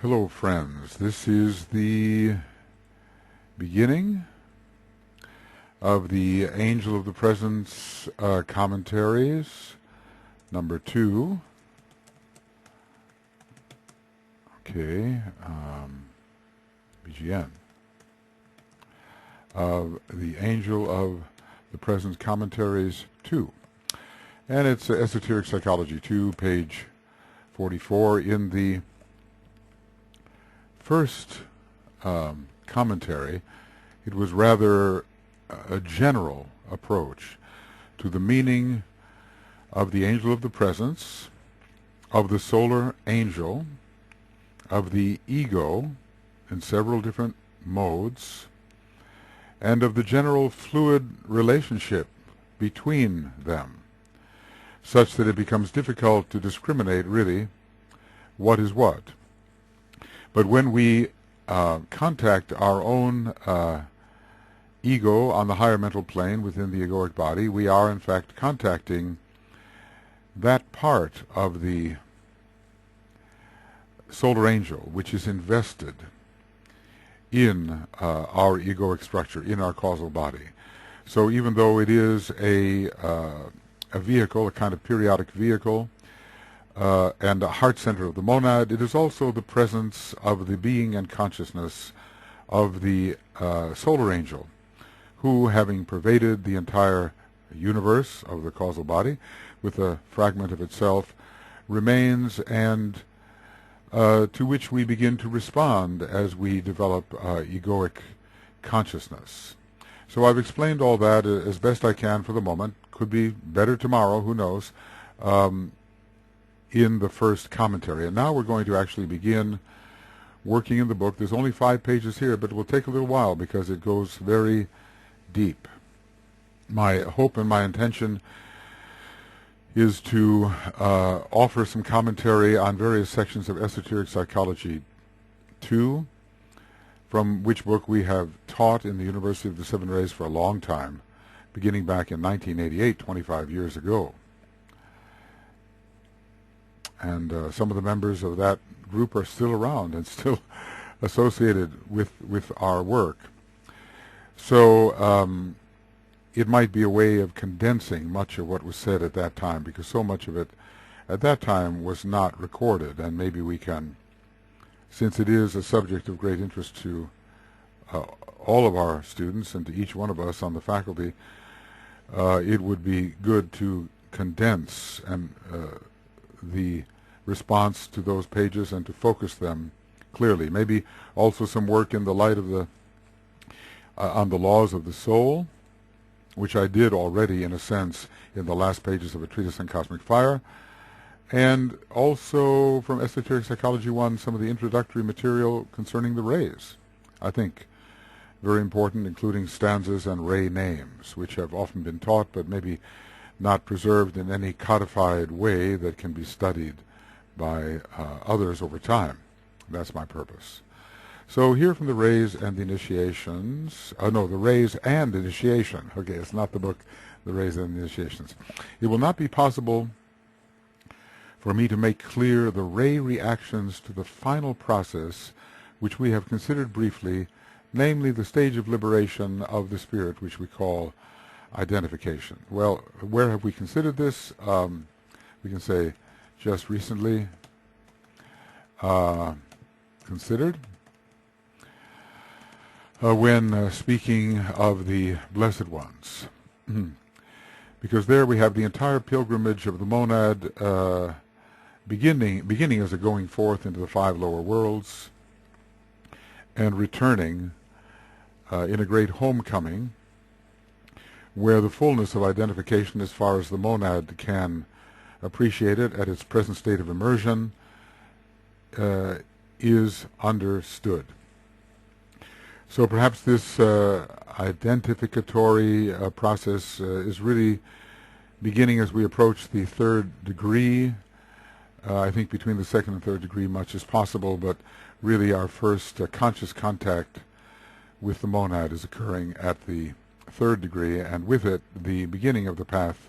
Hello friends, this is the beginning of the Angel of the Presence commentaries, number 2. Okay, BGN. Of the Angel of the Presence commentaries 2. And it's Esoteric Psychology 2, page 44 in the first commentary. It was rather a general approach to the meaning of the angel of the presence, of the solar angel, of the ego in several different modes, and of the general fluid relationship between them, such that it becomes difficult to discriminate really what is what. But when we contact our own ego on the higher mental plane within the egoic body, we are in fact contacting that part of the solar angel which is invested in our egoic structure, in our causal body. So even though it is a vehicle, a kind of periodic vehicle, and a heart center of the monad, it is also the presence of the being and consciousness of the solar angel, who, having pervaded the entire universe of the causal body with a fragment of itself, remains, and to which we begin to respond as we develop egoic consciousness. So I've explained all that as best I can for the moment. Could be better tomorrow, who knows, in the first commentary. And now we're going to actually begin working in the book. There's only 5 pages here, but it will take a little while because it goes very deep. My hope and my intention is to offer some commentary on various sections of Esoteric Psychology 2, from which book we have taught in the University of the Seven Rays for a long time, beginning back in 1988, 25 years ago. And some of the members of that group are still around and still associated with our work. So it might be a way of condensing much of what was said at that time, because so much of it at that time was not recorded, and maybe we can, since it is a subject of great interest to all of our students and to each one of us on the faculty, it would be good to condense and the response to those pages and to focus them clearly. Maybe also some work in the light of the on the laws of the soul, which I did already in a sense in the last pages of A Treatise on Cosmic Fire, and also from Esoteric Psychology 1 some of the introductory material concerning the rays. I think very important, including stanzas and ray names, which have often been taught but maybe not preserved in any codified way that can be studied by others over time. That's my purpose. So here from the rays and the initiations, the rays and initiation. Okay, it's not the book, The Rays and the Initiations. It will not be possible for me to make clear the ray reactions to the final process which we have considered briefly, namely the stage of liberation of the spirit, which we call identification. Well, where have we considered this? We can say just recently considered when speaking of the blessed ones, because there we have the entire pilgrimage of the monad beginning as a going forth into the 5 lower worlds and returning in a great homecoming, where the fullness of identification as far as the monad can appreciate it at its present state of immersion is understood. So perhaps this identificatory process is really beginning as we approach the 3rd degree. I think between the 2nd and 3rd degree much is possible, but really our first conscious contact with the monad is occurring at the 3rd degree, and with it the beginning of the path,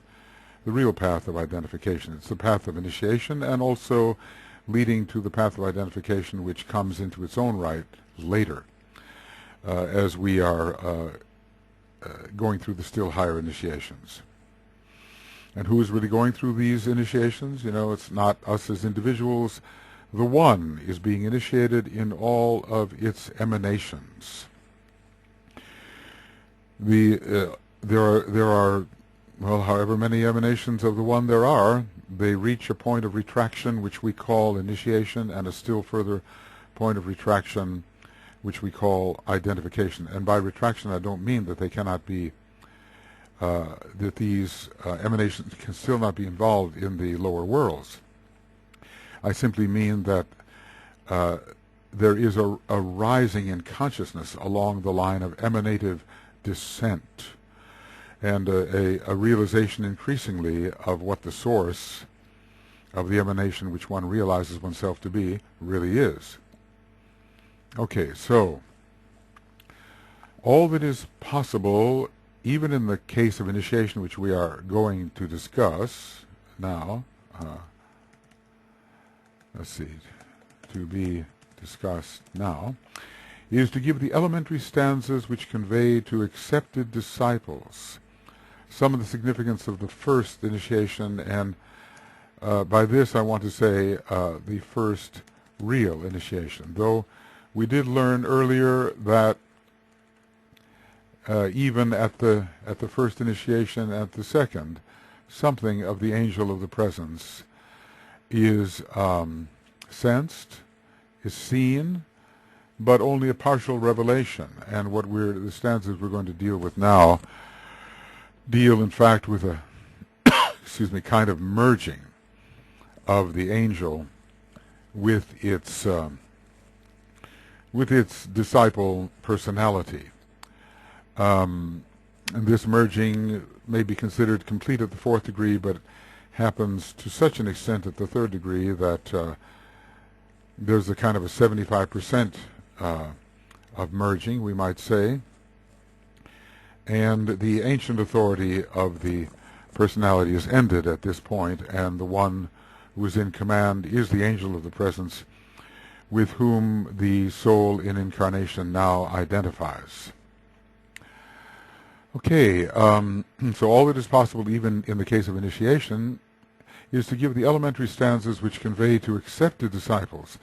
the real path of identification. It's the path of initiation and also leading to the path of identification, which comes into its own right later, as we are going through the still higher initiations. And who is really going through these initiations? You know, it's not us as individuals. The One is being initiated in all of its emanations. There are, well, however many emanations of the One there are, they reach a point of retraction which we call initiation, and a still further point of retraction which we call identification. And by retraction I don't mean that they cannot be, that these emanations can still not be involved in the lower worlds. I simply mean that there is a rising in consciousness along the line of emanative descent, and a realization increasingly of what the source of the emanation which one realizes oneself to be really is. Okay, so all that is possible, even in the case of initiation, which we are going to discuss now, let's see, to be discussed now, is to give the elementary stanzas which convey to accepted disciples some of the significance of the first initiation, and by this I want to say the first real initiation, though we did learn earlier that even at the first initiation, at the second, something of the angel of the presence is sensed, is seen, but only a partial revelation. And what the stanzas we're going to deal with now deal in fact with a excuse me, kind of merging of the angel with its disciple personality. And this merging may be considered complete at the fourth degree, but happens to such an extent at the third degree that there's a kind of a 75% of merging, we might say, and the ancient authority of the personality is ended at this point, and the one who is in command is the angel of the presence, with whom the soul in incarnation now identifies. Okay, so all that is possible, even in the case of initiation, is to give the elementary stanzas which convey to accepted disciples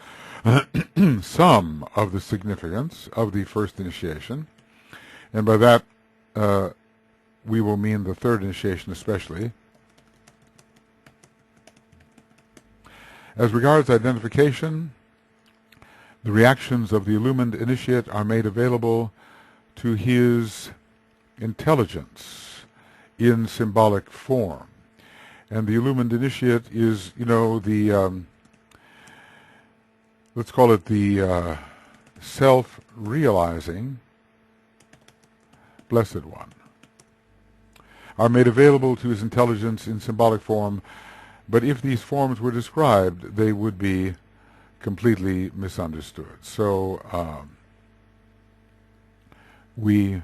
some of the significance of the first initiation, and by that we will mean the third initiation especially. As regards identification, the reactions of the illumined initiate are made available to his intelligence in symbolic form. And the illumined initiate is, you know, the, let's call it the self-realizing Blessed One, are made available to his intelligence in symbolic form, but if these forms were described, they would be completely misunderstood. So we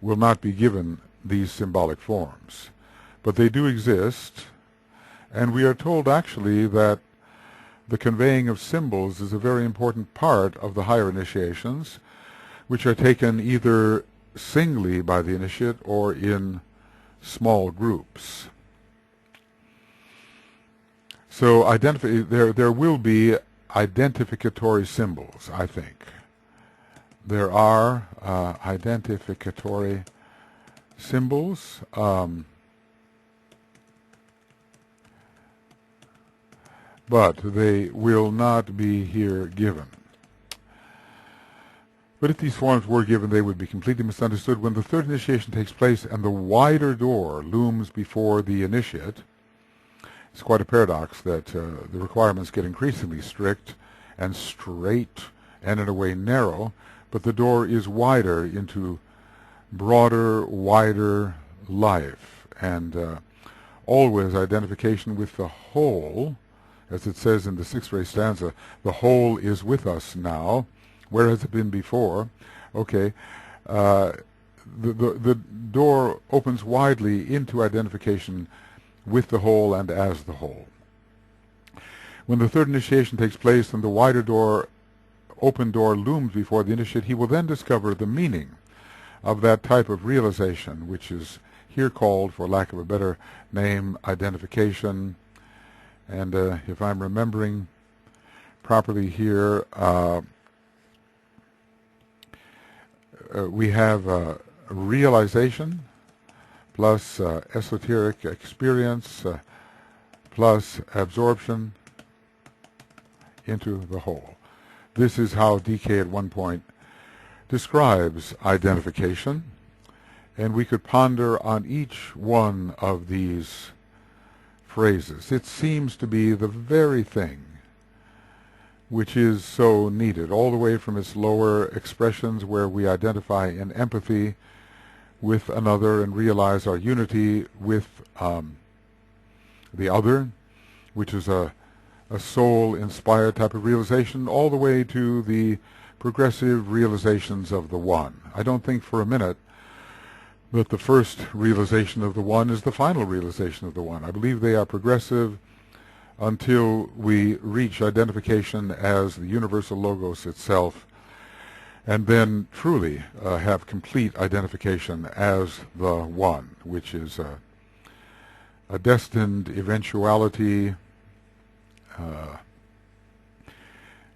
will not be given these symbolic forms, but they do exist, and we are told actually that the conveying of symbols is a very important part of the higher initiations, which are taken either singly by the initiate or in small groups. So there will be identificatory symbols, I think. There are identificatory symbols, but they will not be here given. But if these forms were given, they would be completely misunderstood. When the third initiation takes place and the wider door looms before the initiate, it's quite a paradox that the requirements get increasingly strict and straight and in a way narrow, but the door is wider into broader, wider life, and always identification with the whole, as it says in the sixth ray stanza, the whole is with us now. Where has it been before? Okay, the door opens widely into identification with the whole and as the whole. When the third initiation takes place and the wider door, open door looms before the initiate, he will then discover the meaning of that type of realization, which is here called, for lack of a better name, identification. And if I'm remembering properly here, we have realization plus esoteric experience plus absorption into the whole. This is how DK at one point describes identification, and we could ponder on each one of these phrases. It seems to be the very thing which is so needed, all the way from its lower expressions where we identify in empathy with another and realize our unity with the other, which is a soul-inspired type of realization, all the way to the progressive realizations of the One. I don't think for a minute that the first realization of the One is the final realization of the One. I believe they are progressive until we reach identification as the universal logos itself, and then truly have complete identification as the One, which is a destined eventuality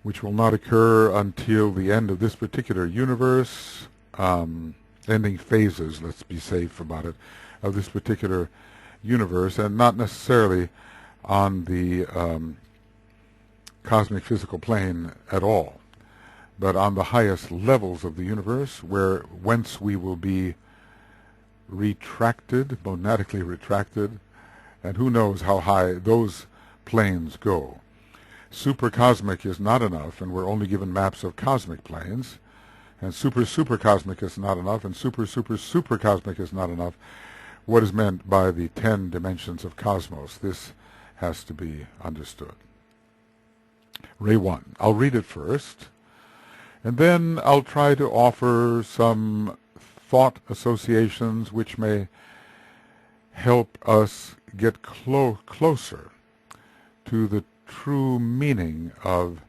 which will not occur until the end of this particular universe, ending phases, let's be safe about it, of this particular universe, and not necessarily on the cosmic physical plane at all, but on the highest levels of the universe, whence we will be retracted, monadically retracted, and who knows how high those planes go. Supercosmic is not enough, and we're only given maps of cosmic planes, and supercosmic is not enough, and supercosmic is not enough. What is meant by the 10 dimensions of cosmos? This has to be understood. Ray 1. I'll read it first, and then I'll try to offer some thought associations which may help us get closer to the true meaning of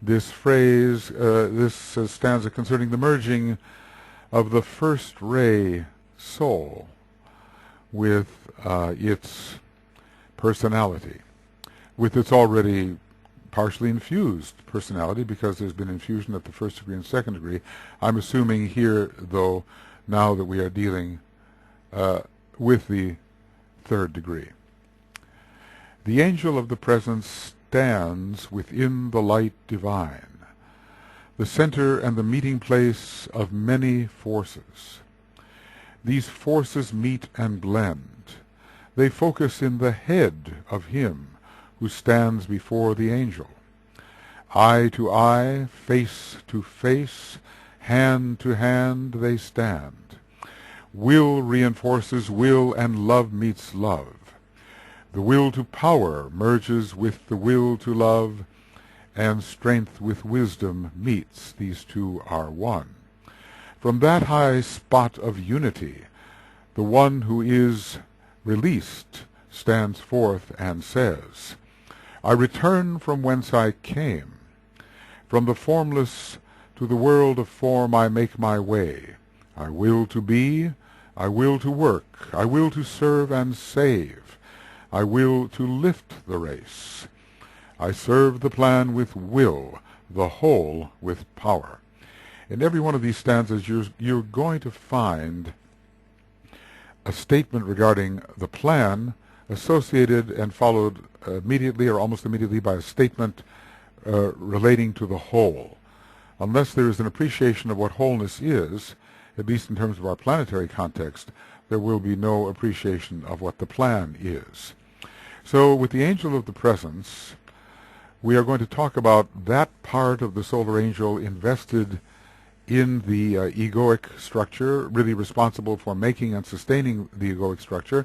this phrase, this stanza concerning the merging of the first ray soul with its personality, with its already partially infused personality, because there's been infusion at the first degree and second degree. I'm assuming here, though, now that we are dealing with the third degree. The angel of the presence stands within the light divine, the center and the meeting place of many forces. These forces meet and blend. They focus in the head of him who stands before the angel. Eye to eye, face to face, hand to hand they stand. Will reinforces will, and love meets love. The will to power merges with the will to love, and strength with wisdom meets. These two are one. From that high spot of unity, the one who is released stands forth and says, I return from whence I came. From the formless to the world of form I make my way. I will to be, I will to work, I will to serve and save. I will to lift the race. I serve the plan with will, the whole with power. In every one of these stanzas, you're going to find a statement regarding the plan associated and followed immediately or almost immediately by a statement relating to the whole. Unless there is an appreciation of what wholeness is, at least in terms of our planetary context, there will be no appreciation of what the plan is. So with the angel of the presence, we are going to talk about that part of the solar angel invested in the egoic structure, really responsible for making and sustaining the egoic structure,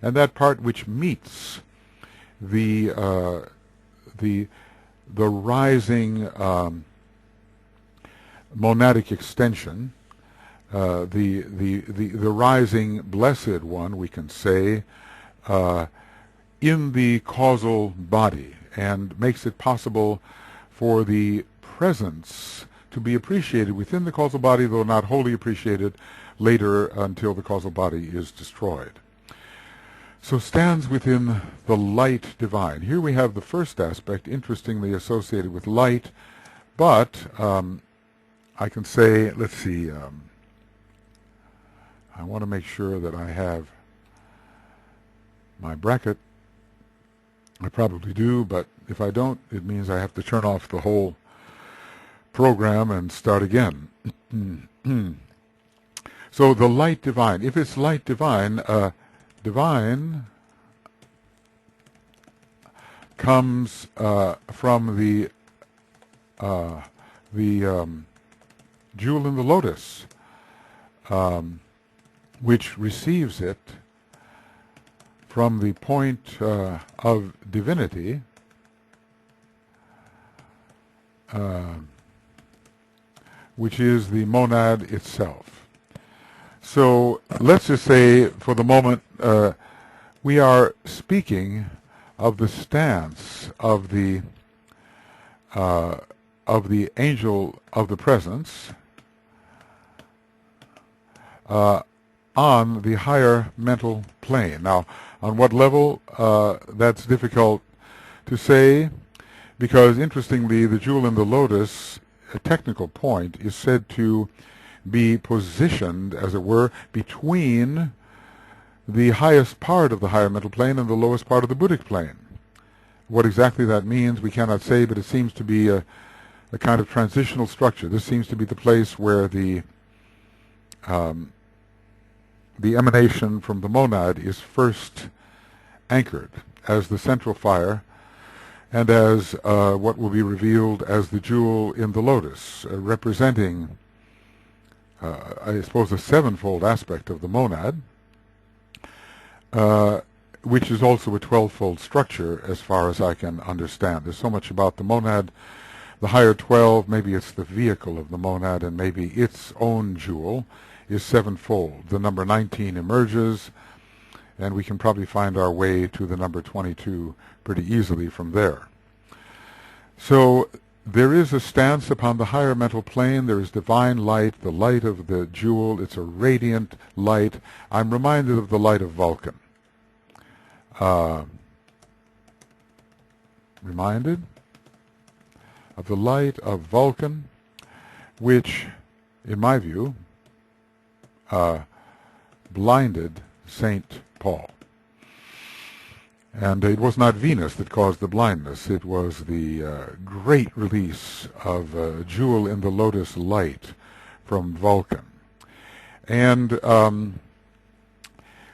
and that part which meets the rising monadic extension, the rising blessed one, we can say, in the causal body, and makes it possible for the presence to be appreciated within the causal body, though not wholly appreciated later until the causal body is destroyed. So stands within the light divine. Here we have the first aspect, interestingly associated with light, but I can say, let's see, I want to make sure that I have my bracket. I probably do, but if I don't, it means I have to turn off the whole program and start again. So the light divine, if it's light divine, divine comes from the jewel in the lotus, which receives it from the point of divinity, which is the monad itself. So let's just say for the moment we are speaking of the stance of the angel of the presence on the higher mental plane. Now, on what level, that's difficult to say, because interestingly, the jewel in the lotus, a technical point, is said to be positioned, as it were, between the highest part of the higher mental plane and the lowest part of the Buddhic plane. What exactly that means, we cannot say, but it seems to be a kind of transitional structure. This seems to be the place where the emanation from the monad is first anchored as the central fire and as what will be revealed as the jewel in the lotus, representing, I suppose, a sevenfold aspect of the monad, which is also a 12-fold structure as far as I can understand. There's so much about the monad. The higher 12, maybe it's the vehicle of the monad, and maybe its own jewel is sevenfold. The number 19 emerges, and we can probably find our way to the number 22 pretty easily from there. So there is a stance upon the higher mental plane. There is divine light, the light of the jewel. It's a radiant light. I'm reminded of the light of Vulcan. Reminded of the light of Vulcan, which, in my view, blinded St. Paul. And it was not Venus that caused the blindness. It was the great release of jewel in the lotus light from Vulcan. And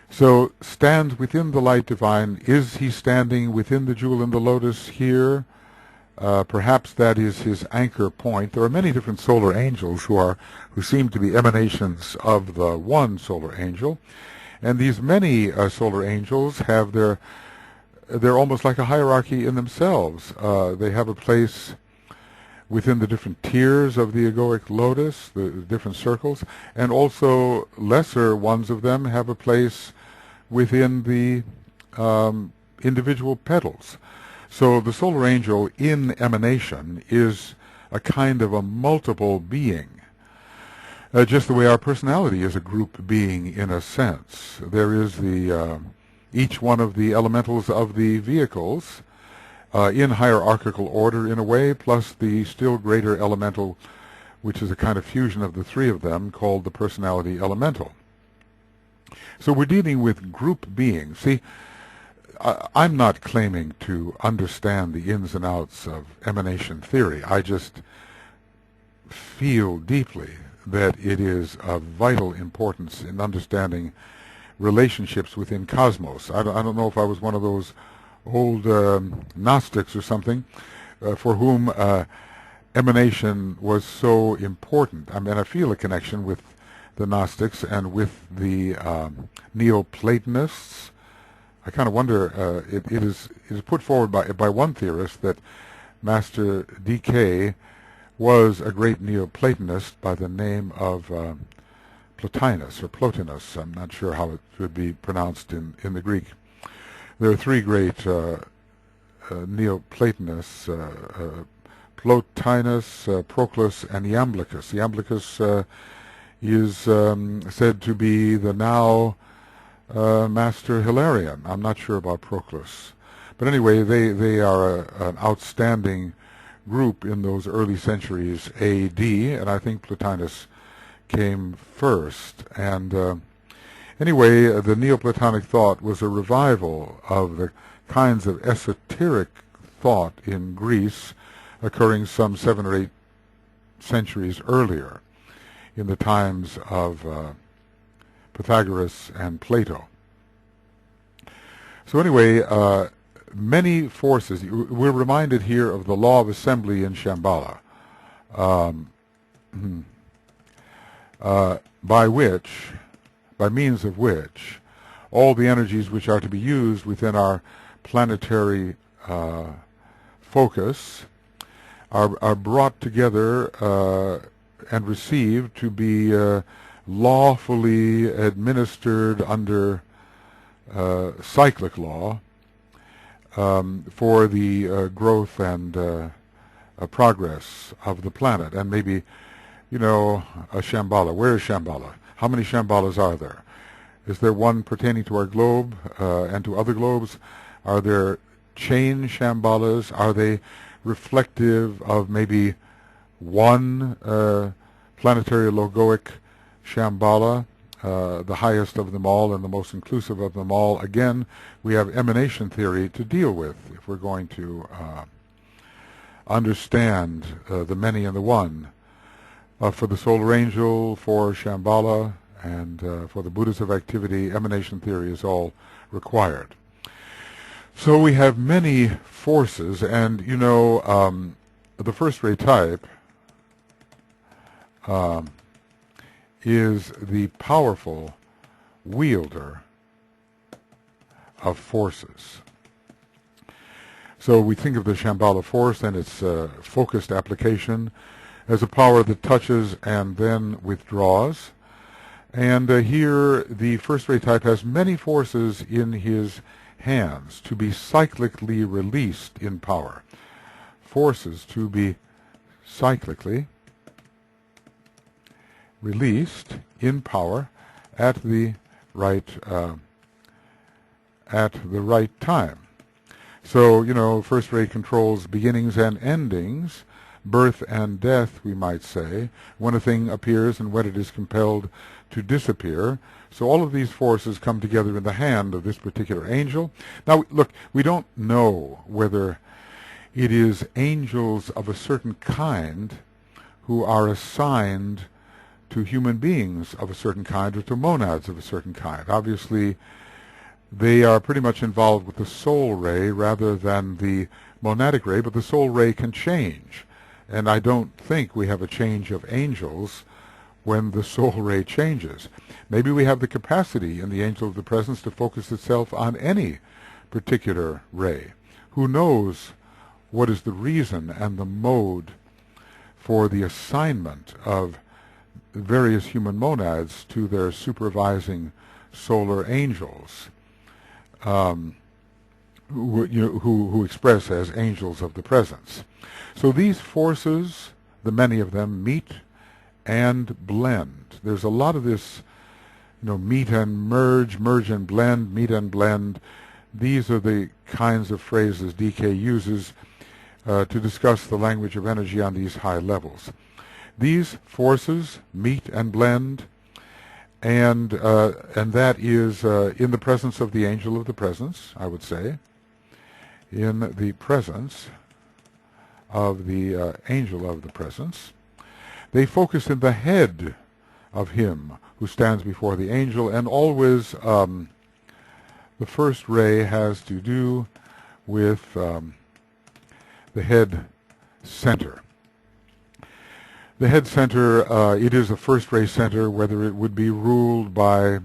so stands within the light divine. Is he standing within the jewel in the lotus here? Perhaps that is his anchor point. There are many different solar angels who seem to be emanations of the one solar angel, and these many solar angels have they're almost like a hierarchy in themselves. They have a place within the different tiers of the egoic lotus, the different circles, and also lesser ones of them have a place within the individual petals. So the solar angel in emanation is a kind of a multiple being, just the way our personality is a group being in a sense. There is each one of the elementals of the vehicles in hierarchical order in a way, plus the still greater elemental, which is a kind of fusion of the three of them, called the personality elemental. So we're dealing with group beings. See, I'm not claiming to understand the ins and outs of emanation theory. I just feel deeply that it is of vital importance in understanding relationships within cosmos. I don't know if I was one of those old Gnostics or something for whom emanation was so important. I mean, I feel a connection with the Gnostics and with the Neoplatonists. I kind of wonder, it is put forward by one theorist that Master D.K. was a great Neoplatonist by the name of Plotinus, or Plotinus. I'm not sure how it should be pronounced in the Greek. There are three great Neoplatonists, Plotinus, Proclus, and Iamblichus. Iamblichus is said to be the now Master Hilarion. I'm not sure about Proclus. But anyway, they are an outstanding group in those early centuries A.D., and I think Plotinus came first. And anyway, the Neoplatonic thought was a revival of the kinds of esoteric thought in Greece occurring some 7 or 8 centuries earlier in the times of Pythagoras and Plato. So anyway, many forces. We're reminded here of the law of assembly in Shambhala, by means of which all the energies which are to be used within our planetary focus are brought together and received to be lawfully administered under cyclic law for the growth and progress of the planet. And maybe, a Shambhala. Where is Shambhala? How many Shambhalas are there? Is there one pertaining to our globe and to other globes? Are there chain Shambhalas? Are they reflective of maybe one planetary logoic Shambhala, the highest of them all and the most inclusive of them all? Again, we have emanation theory to deal with if we're going to understand the many and the one. For the solar angel, for Shambhala, and for the Buddhas of activity, emanation theory is all required. So we have many forces, and the first-ray type is the powerful wielder of forces. So we think of the Shambhala force and its focused application as a power that touches and then withdraws. And here the first-ray type has many forces in his hands to be cyclically released in power. Forces to be cyclically released in power at the right time. So, first ray controls beginnings and endings, birth and death, we might say, when a thing appears and when it is compelled to disappear. So all of these forces come together in the hand of this particular angel. Now, look, we don't know whether it is angels of a certain kind who are assigned to human beings of a certain kind or to monads of a certain kind. Obviously, they are pretty much involved with the soul ray rather than the monadic ray, but the soul ray can change. And I don't think we have a change of angels when the soul ray changes. Maybe we have the capacity in the angel of the presence to focus itself on any particular ray. Who knows what is the reason and the mode for the assignment of various human monads to their supervising solar angels, who express as angels of the presence. So these forces, the many of them, meet and blend. There's a lot of this, meet and merge, merge and blend, meet and blend. These are the kinds of phrases DK uses to discuss the language of energy on these high levels. These forces meet and blend, and that is in the presence of the angel of the presence, I would say, in the presence of the angel of the presence. They focus in the head of him who stands before the angel, and always the first ray has to do with the head center. The head center, it is a first ray center, whether it would be ruled by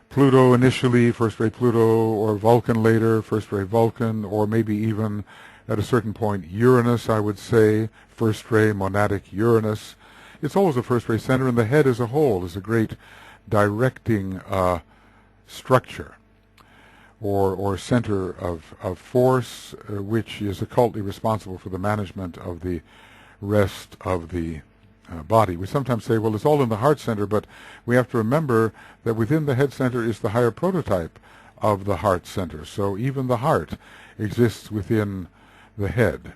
Pluto initially, first ray Pluto, or Vulcan later, first ray Vulcan, or maybe even at a certain point Uranus, I would say, first ray monadic Uranus. It's always a first ray center, and the head as a whole is a great directing structure. or center of force, which is occultly responsible for the management of the rest of the body. We sometimes say, well, it's all in the heart center, but we have to remember that within the head center is the higher prototype of the heart center. So even the heart exists within the head.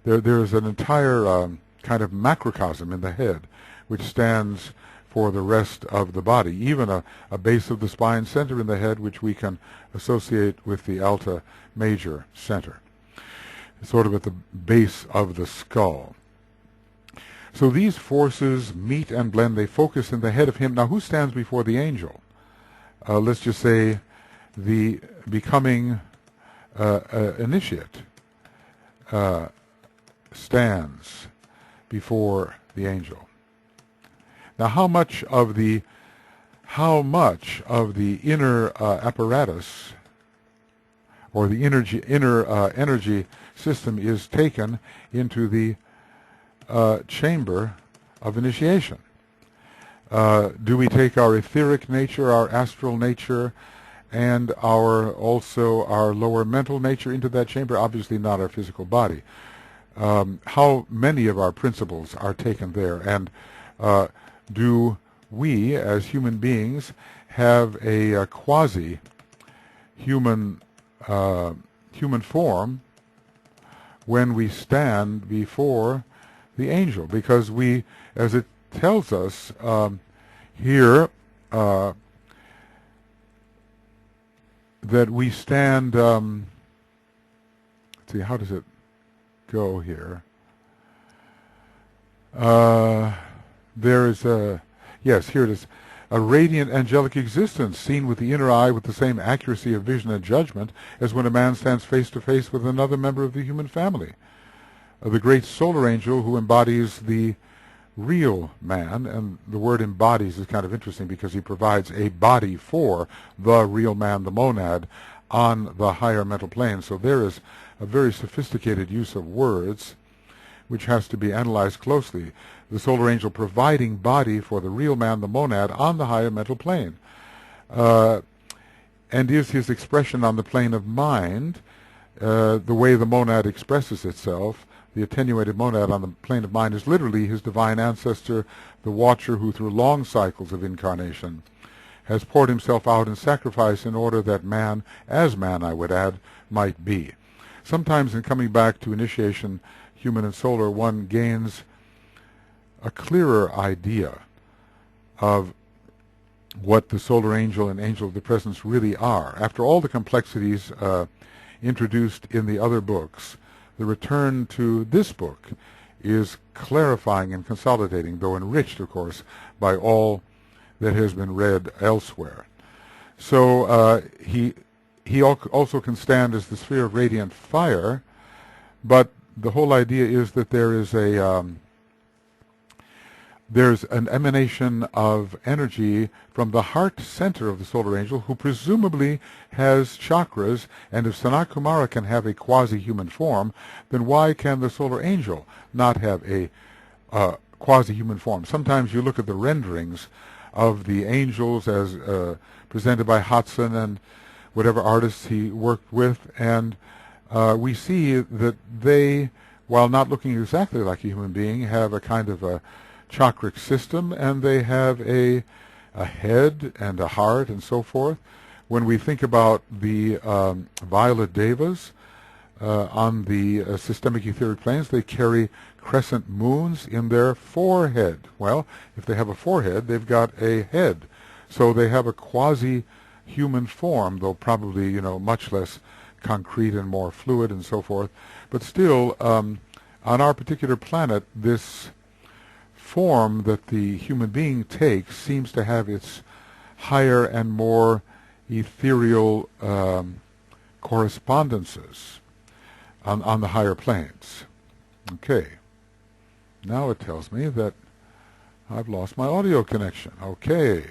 There is an entire kind of macrocosm in the head, which stands for the rest of the body, even a base of the spine center in the head, which we can associate with the alta major center, sort of at the base of the skull. So these forces meet and blend. They focus in the head of him. Now, who stands before the angel? Let's just say the becoming initiate stands before the angel. Now, how much of the inner apparatus or the inner energy system is taken into the chamber of initiation? Do we take our etheric nature, our astral nature, and also our lower mental nature into that chamber? Obviously not our physical body. How many of our principles are taken there? And do we, as human beings, have a quasi-human human form when we stand before the angel? Because we, as it tells us here, that we stand, let's see, how does it go here? There is yes, here it is. A radiant angelic existence seen with the inner eye with the same accuracy of vision and judgment as when a man stands face to face with another member of the human family. The great solar angel who embodies the real man, and the word embodies is kind of interesting because he provides a body for the real man, the monad, on the higher mental plane. So there is a very sophisticated use of words which has to be analyzed closely. The solar angel providing body for the real man, the monad, on the higher mental plane, and is his expression on the plane of mind, the way the monad expresses itself. The attenuated monad on the plane of mind is literally his divine ancestor, the watcher who through long cycles of incarnation has poured himself out in sacrifice in order that man, as man I would add, might be. Sometimes in coming back to initiation, human and solar, one gains a clearer idea of what the solar angel and angel of the presence really are. After all the complexities introduced in the other books, the return to this book is clarifying and consolidating, though enriched, of course, by all that has been read elsewhere. So he also can stand as the sphere of radiant fire, but the whole idea is that there is there's an emanation of energy from the heart center of the solar angel, who presumably has chakras, and if Sanat Kumara can have a quasi-human form, then why can the solar angel not have a quasi-human form? Sometimes you look at the renderings of the angels as presented by Hudson and whatever artists he worked with, and we see that they, while not looking exactly like a human being, have a kind of a chakric system, and they have a head and a heart and so forth. When we think about the violet devas on the systemic etheric planes, they carry crescent moons in their forehead. Well, if they have a forehead, they've got a head. So they have a quasi-human form, though probably, much less concrete and more fluid and so forth. But still, on our particular planet, this form that the human being takes seems to have its higher and more ethereal correspondences on the higher planes. Okay. Now it tells me that I've lost my audio connection. Okay.